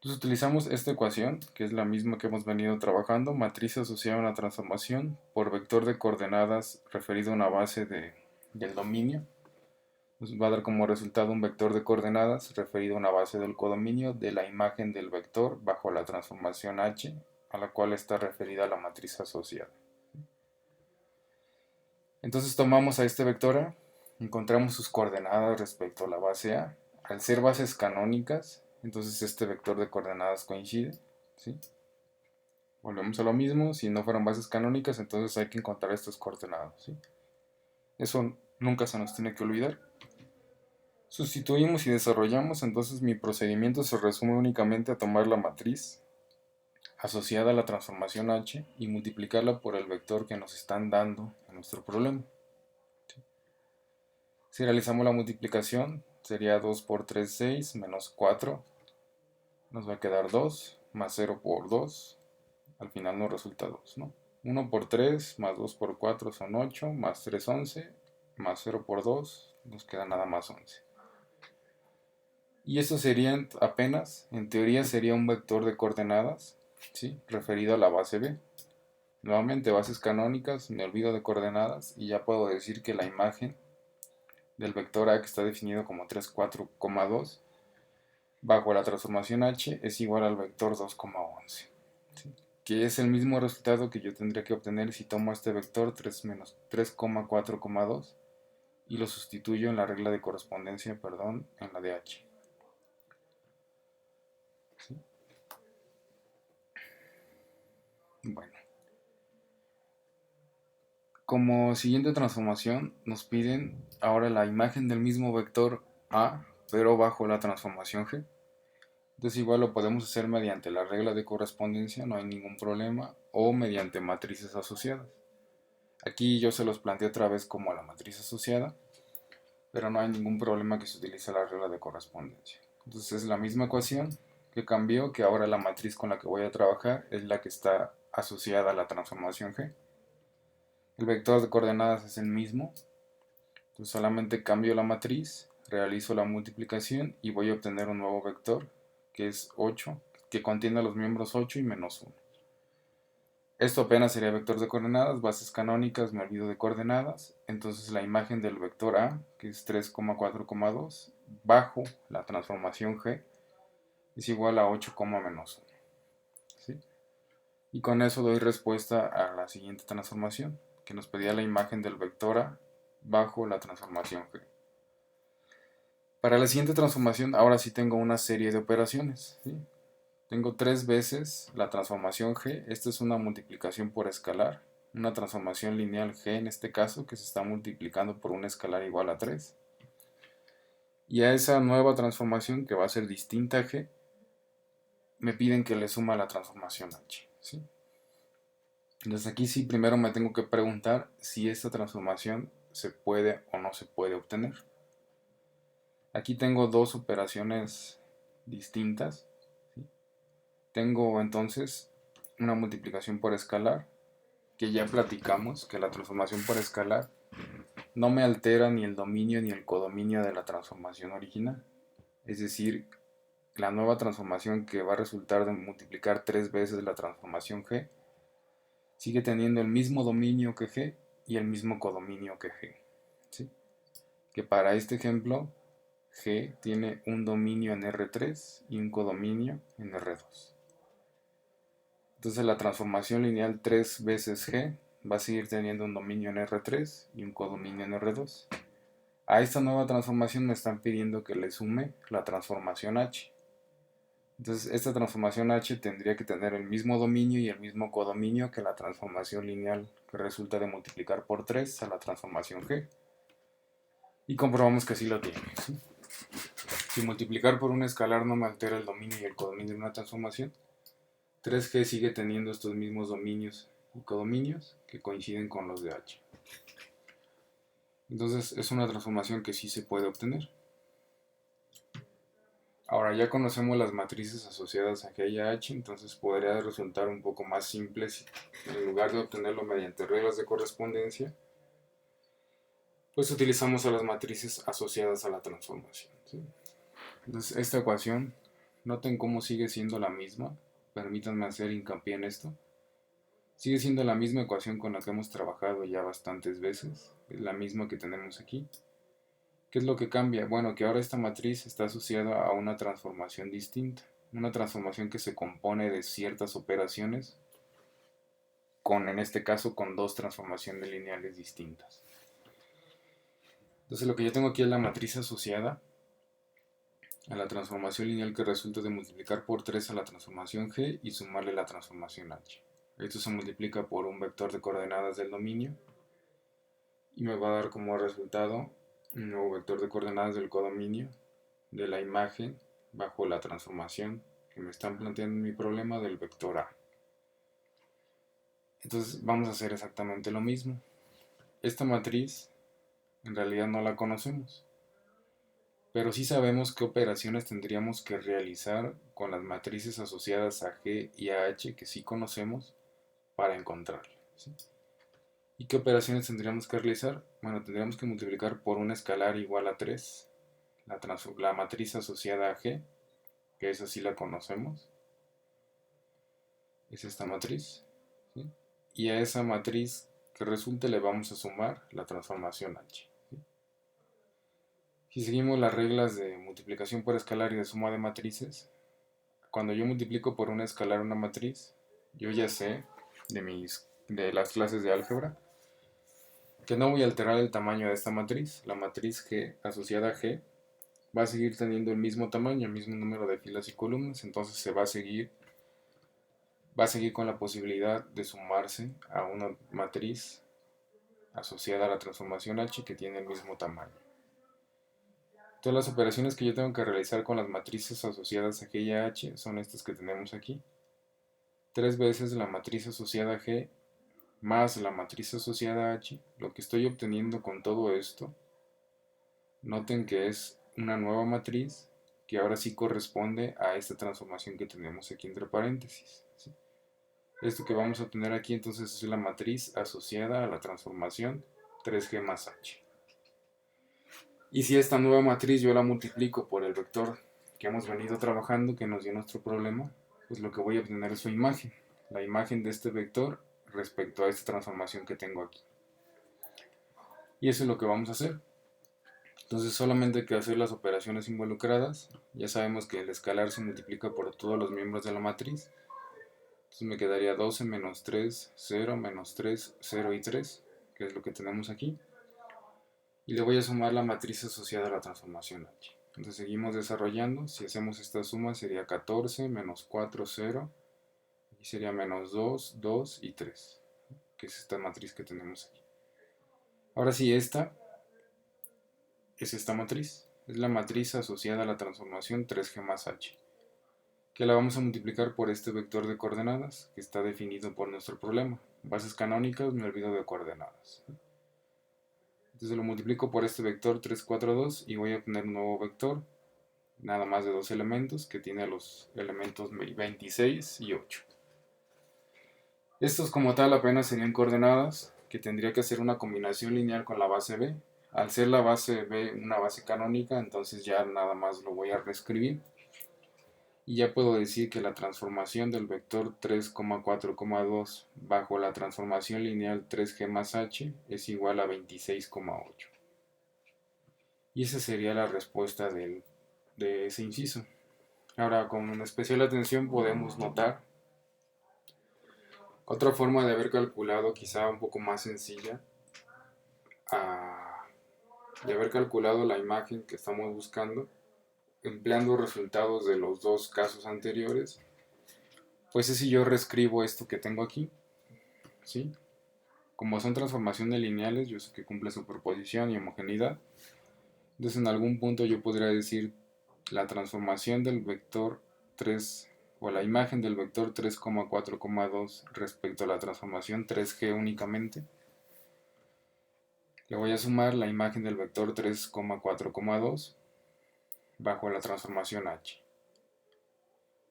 Entonces utilizamos esta ecuación, que es la misma que hemos venido trabajando, matriz asociada a una transformación por vector de coordenadas referido a una base del dominio. Nos va a dar como resultado un vector de coordenadas referido a una base del codominio de la imagen del vector bajo la transformación H, a la cual está referida la matriz asociada. Entonces tomamos a este vector A, encontramos sus coordenadas respecto a la base A. Al ser bases canónicas, entonces este vector de coordenadas coincide. ¿Sí? Volvemos a lo mismo, si no fueran bases canónicas, entonces hay que encontrar estos coordenados. ¿Sí? Eso nunca se nos tiene que olvidar. Sustituimos y desarrollamos, entonces mi procedimiento se resume únicamente a tomar la matriz asociada a la transformación H y multiplicarla por el vector que nos están dando en nuestro problema. Si realizamos la multiplicación, sería 2 por 3, 6, menos 4, nos va a quedar 2, más 0 por 2, al final nos resulta 2, ¿no? 1 por 3, más 2 por 4 son 8, más 3, 11, más 0 por 2, nos queda nada más 11. Y eso sería apenas, en teoría sería un vector de coordenadas, ¿sí? Referido a la base B. Nuevamente, bases canónicas, me olvido de coordenadas y ya puedo decir que la imagen del vector A, que está definido como 3, 4, 2, bajo la transformación H es igual al vector 2,11. ¿Sí? que es el mismo resultado que yo tendría que obtener si tomo este vector 3 menos 3,4,2 y lo sustituyo en la regla de correspondencia, perdón, en la de h. ¿Sí? Bueno, como siguiente transformación nos piden ahora la imagen del mismo vector a, pero bajo la transformación g. Entonces igual lo podemos hacer mediante la regla de correspondencia, no hay ningún problema, o mediante matrices asociadas. Aquí yo se los planteé otra vez como la matriz asociada, pero no hay ningún problema que se utilice la regla de correspondencia. Entonces es la misma ecuación que cambió, que ahora la matriz con la que voy a trabajar es la que está asociada a la transformación G. El vector de coordenadas es el mismo, entonces solamente cambio la matriz, realizo la multiplicación y voy a obtener un nuevo vector que es 8, que contiene los miembros 8 y menos 1. Esto apenas sería vector de coordenadas, bases canónicas, me olvido de coordenadas, entonces la imagen del vector A, que es 3,4,2, bajo la transformación G, es igual a 8, menos 1. ¿Sí? Y con eso doy respuesta a la siguiente transformación, que nos pedía la imagen del vector A bajo la transformación G. Para la siguiente transformación, ahora sí tengo una serie de operaciones. ¿Sí? Tengo 3 veces la transformación G. Esta es una multiplicación por escalar. Una transformación lineal G en este caso, que se está multiplicando por un escalar igual a 3. Y a esa nueva transformación, que va a ser distinta a G, me piden que le suma la transformación H. ¿Sí? Entonces aquí sí primero me tengo que preguntar si esta transformación se puede o no se puede obtener. Aquí tengo dos operaciones distintas. ¿Sí? Tengo entonces una multiplicación por escalar, que ya platicamos, que la transformación por escalar no me altera ni el dominio ni el codominio de la transformación original. Es decir, la nueva transformación que va a resultar de multiplicar 3 veces la transformación G sigue teniendo el mismo dominio que G y el mismo codominio que G. ¿Sí? Que para este ejemplo G tiene un dominio en R3 y un codominio en R2. Entonces la transformación lineal 3 veces G va a seguir teniendo un dominio en R3 y un codominio en R2. A esta nueva transformación me están pidiendo que le sume la transformación H. Entonces esta transformación H tendría que tener el mismo dominio y el mismo codominio que la transformación lineal que resulta de multiplicar por 3 a la transformación G. Y comprobamos que sí lo tiene. ¿Sí? Si multiplicar por un escalar no me altera el dominio y el codominio de una transformación, 3G sigue teniendo estos mismos dominios y codominios que coinciden con los de H. Entonces es una transformación que sí se puede obtener. Ahora ya conocemos las matrices asociadas a G y a H, entonces podría resultar un poco más simple si en lugar de obtenerlo mediante reglas de correspondencia, pues utilizamos a las matrices asociadas a la transformación. ¿Sí? Entonces esta ecuación, noten cómo sigue siendo la misma, permítanme hacer hincapié en esto. Sigue siendo la misma ecuación con la que hemos trabajado ya bastantes veces, es la misma que tenemos aquí. ¿Qué es lo que cambia? Bueno, que ahora esta matriz está asociada a una transformación distinta, una transformación que se compone de ciertas operaciones, en este caso con dos transformaciones lineales distintas. Entonces lo que yo tengo aquí es la matriz asociada a la transformación lineal que resulta de multiplicar por 3 a la transformación G y sumarle la transformación H. Esto se multiplica por un vector de coordenadas del dominio y me va a dar como resultado un nuevo vector de coordenadas del codominio de la imagen bajo la transformación que me están planteando en mi problema del vector A. Entonces vamos a hacer exactamente lo mismo. Esta matriz en realidad no la conocemos, pero sí sabemos qué operaciones tendríamos que realizar con las matrices asociadas a G y a H que sí conocemos para encontrarla. ¿Sí? ¿Y qué operaciones tendríamos que realizar? Bueno, tendríamos que multiplicar por un escalar igual a 3 la matriz asociada a G, que esa sí la conocemos, es esta matriz, ¿sí? Y a esa matriz que resulte le vamos a sumar la transformación H. ¿Sí? Si seguimos las reglas de multiplicación por escalar y de suma de matrices, cuando yo multiplico por un escalar una matriz, yo ya sé de las clases de álgebra que no voy a alterar el tamaño de esta matriz. La matriz G asociada a G va a seguir teniendo el mismo tamaño, el mismo número de filas y columnas, entonces va a seguir con la posibilidad de sumarse a una matriz asociada a la transformación H que tiene el mismo tamaño. Todas las operaciones que yo tengo que realizar con las matrices asociadas a G y a H son estas que tenemos aquí. 3 veces la matriz asociada a G más la matriz asociada a H. Lo que estoy obteniendo con todo esto, noten que es una nueva matriz que ahora sí corresponde a esta transformación que tenemos aquí entre paréntesis, ¿sí? Esto que vamos a obtener aquí entonces es la matriz asociada a la transformación 3G más H. Y si esta nueva matriz yo la multiplico por el vector que hemos venido trabajando, que nos dio nuestro problema, pues lo que voy a obtener es su imagen. La imagen de este vector respecto a esta transformación que tengo aquí. Y eso es lo que vamos a hacer. Entonces solamente hay que hacer las operaciones involucradas. Ya sabemos que el escalar se multiplica por todos los miembros de la matriz. Entonces me quedaría 12 menos 3, 0, menos 3, 0 y 3, que es lo que tenemos aquí. Y le voy a sumar la matriz asociada a la transformación H. Entonces seguimos desarrollando. Si hacemos esta suma sería 14 menos 4, 0. Aquí sería menos 2, 2 y 3, que es esta matriz que tenemos aquí. Ahora sí, esta es esta matriz. Es la matriz asociada a la transformación 3G más H, que la vamos a multiplicar por este vector de coordenadas que está definido por nuestro problema. Bases canónicas, me olvido de coordenadas. Entonces lo multiplico por este vector 3, 4, 2 y voy a obtener un nuevo vector, nada más de dos elementos, que tiene los elementos 26 y 8. Estos como tal apenas serían coordenadas, que tendría que hacer una combinación lineal con la base B. Al ser la base B una base canónica, entonces ya nada más lo voy a reescribir. Y ya puedo decir que la transformación del vector 3,4,2 bajo la transformación lineal 3G más H es igual a 26,8. Y esa sería la respuesta de ese inciso. Ahora, con especial atención podemos notar otra forma de haber calculado, quizá un poco más sencilla, de haber calculado la imagen que estamos buscando, empleando resultados de los dos casos anteriores. Pues es si yo reescribo esto que tengo aquí, ¿sí? Como son transformaciones lineales, yo sé que cumple superposición y homogeneidad. Entonces en algún punto yo podría decir la transformación del vector 3 o la imagen del vector 3,4,2 respecto a la transformación 3G únicamente. Le voy a sumar la imagen del vector 3,4,2 bajo la transformación H.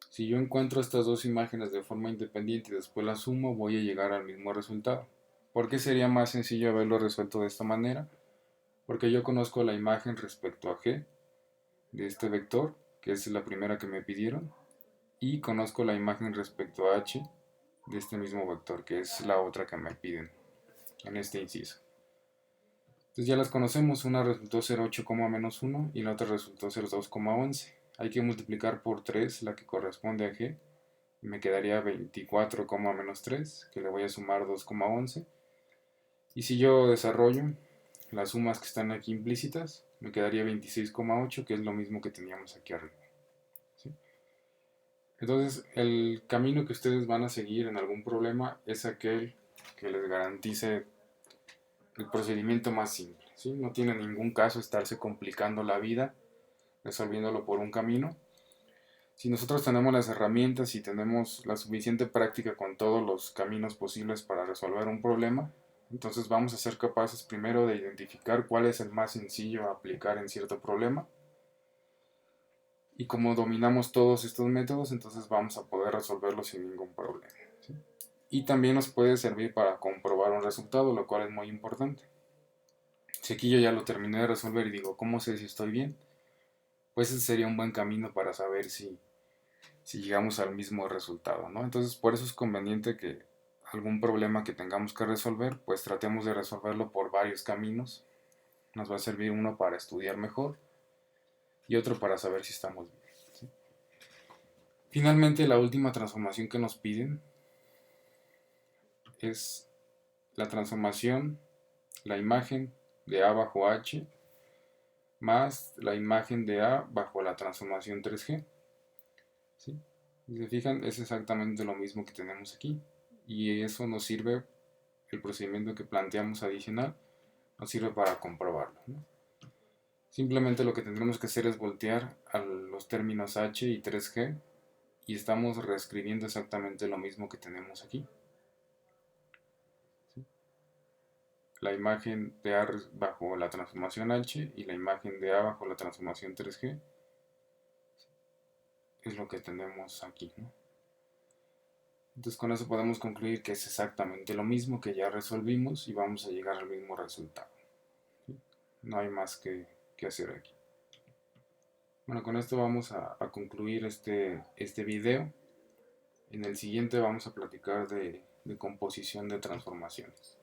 Si yo encuentro estas dos imágenes de forma independiente y después las sumo, voy a llegar al mismo resultado. ¿Por qué sería más sencillo haberlo resuelto de esta manera? Porque yo conozco la imagen respecto a G de este vector, que es la primera que me pidieron, y conozco la imagen respecto a H de este mismo vector, que es la otra que me piden en este inciso. Entonces ya las conocemos, una resultó 0,8, y la otra resultó 0,2,11. Hay que multiplicar por 3 la que corresponde a G, y me quedaría 24,-3, que le voy a sumar 2,11. Y si yo desarrollo las sumas que están aquí implícitas, me quedaría 26,8, que es lo mismo que teníamos aquí arriba, ¿sí? Entonces, el camino que ustedes van a seguir en algún problema es aquel que les garantice el procedimiento más simple, ¿sí? No tiene ningún caso estarse complicando la vida resolviéndolo por un camino. Si nosotros tenemos las herramientas y tenemos la suficiente práctica con todos los caminos posibles para resolver un problema, entonces vamos a ser capaces primero de identificar cuál es el más sencillo a aplicar en cierto problema. Y como dominamos todos estos métodos, entonces vamos a poder resolverlos sin ningún problema, ¿sí? Y también nos puede servir para comprobar un resultado, lo cual es muy importante. Si aquí yo ya lo terminé de resolver y digo, ¿cómo sé si estoy bien? Pues ese sería un buen camino para saber si llegamos al mismo resultado, ¿no? Entonces por eso es conveniente que algún problema que tengamos que resolver, pues tratemos de resolverlo por varios caminos. Nos va a servir uno para estudiar mejor y otro para saber si estamos bien, ¿sí? Finalmente, la última transformación que nos piden es la transformación, la imagen de A bajo H más la imagen de A bajo la transformación 3G. ¿Sí? Si se fijan, es exactamente lo mismo que tenemos aquí. Y eso nos sirve, el procedimiento que planteamos adicional, nos sirve para comprobarlo, ¿no? Simplemente lo que tendremos que hacer es voltear a los términos H y 3G y estamos reescribiendo exactamente lo mismo que tenemos aquí. ¿Sí? La imagen de A bajo la transformación H y la imagen de A bajo la transformación 3G es lo que tenemos aquí, ¿no? Entonces con eso podemos concluir que es exactamente lo mismo que ya resolvimos y vamos a llegar al mismo resultado. ¿Sí? No hay más que hacer aquí. Bueno, con esto vamos a concluir este video. En el siguiente vamos a platicar de composición de transformaciones.